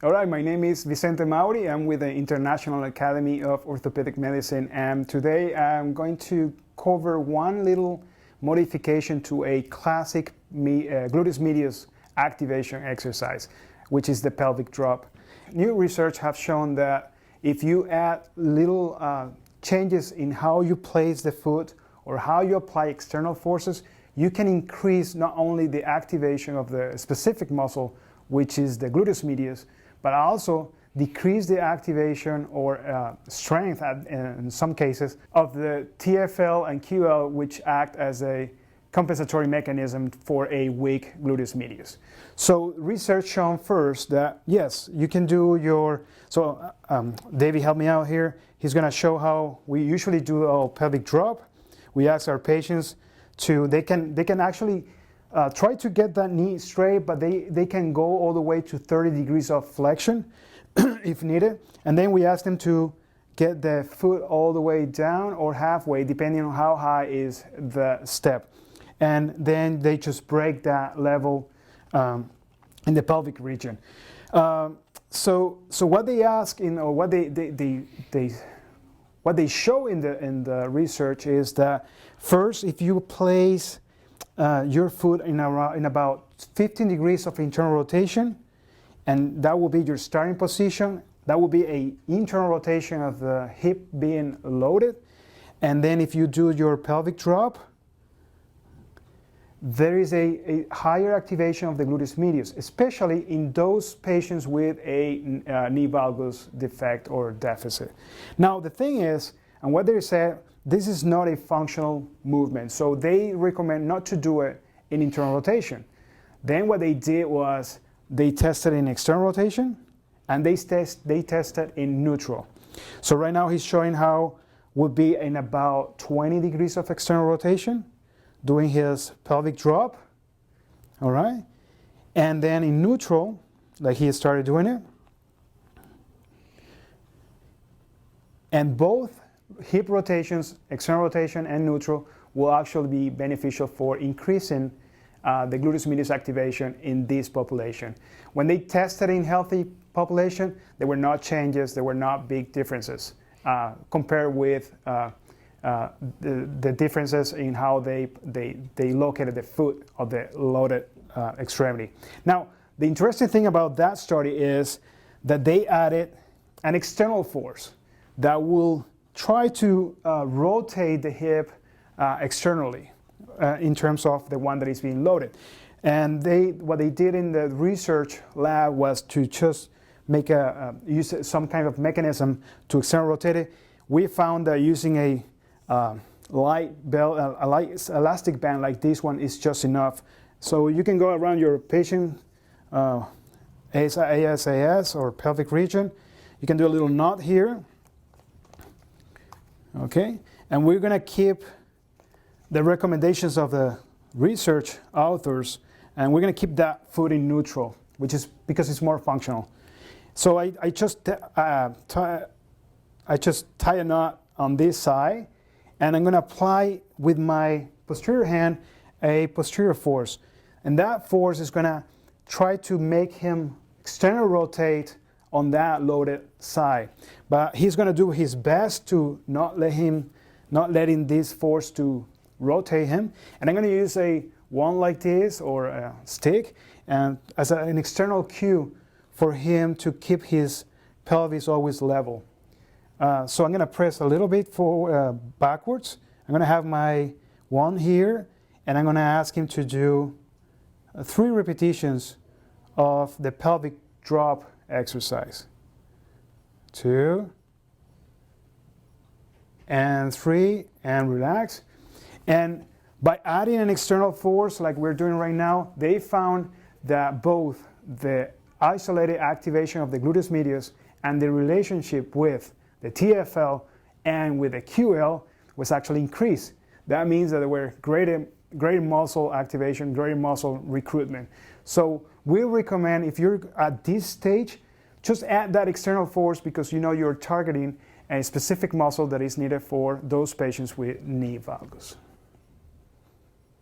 All right, my name is Vicente Mauri. I'm with the International Academy of Orthopedic Medicine, and today I'm going to cover one little modification to a classic gluteus medius activation exercise, which is the pelvic drop. New research has shown that if you add little changes in how you place the foot or how you apply external forces, you can increase not only the activation of the specific muscle, which is the gluteus medius, but also decrease the activation or strength in some cases of the TFL and QL, which act as a compensatory mechanism for a weak gluteus medius. So research shown first that yes, you can do your, Davey help me out here. He's going to show how we usually do a pelvic drop. We ask our patients to, they can actually try to get that knee straight, but they can go all the way to 30 degrees of flexion if needed. And then we ask them to get the foot all the way down or halfway, depending on how high is the step. And then they just break that level in the pelvic region. So what they ask or what they show in the research is that first, if you place your foot in about 15 degrees of internal rotation, and that will be your starting position. That will be an internal rotation of the hip being loaded. And then if you do your pelvic drop, there is a higher activation of the gluteus medius, especially in those patients with a knee valgus defect or deficit. Now the thing is, and what they said, this is not a functional movement, so they recommend not to do it in internal rotation. Then what they did was they tested in external rotation and they tested in neutral. So right now he's showing how would be in about 20 degrees of external rotation doing his pelvic drop, all right? And then in neutral, like he started doing it, and both hip rotations, external rotation and neutral, will actually be beneficial for increasing the gluteus medius activation in this population. When they tested in healthy population, there were not changes, there were not big differences compared with the differences in how they located the foot of the loaded extremity. Now, the interesting thing about that study is that they added an external force that will try to rotate the hip externally in terms of the one that is being loaded. And what they did in the research lab was to just make use some kind of mechanism to external rotate it. We found that using a light elastic band like this one is just enough. So you can go around your patient ASAS or pelvic region. You can do a little knot here. Okay, and we're going to keep the recommendations of the research authors, and we're going to keep that foot in neutral, which is because it's more functional. So I just tie a knot on this side, and I'm going to apply with my posterior hand a posterior force, and that force is going to try to make him external rotate on that loaded side, but he's going to do his best to not letting this force to rotate him. And I'm going to use a wand like this or a stick and as an external cue for him to keep his pelvis always level. So I'm going to press a little bit backwards. I'm going to have my wand here, and I'm going to ask him to do 3 repetitions of the pelvic drop exercise. 2 and 3, and relax. And by adding an external force like we're doing right now, they found that both the isolated activation of the gluteus medius and the relationship with the TFL and with the QL was actually increased. That means that there were greater muscle activation, greater muscle recruitment. So we recommend, if you're at this stage, just add that external force because you know you're targeting a specific muscle that is needed for those patients with knee valgus.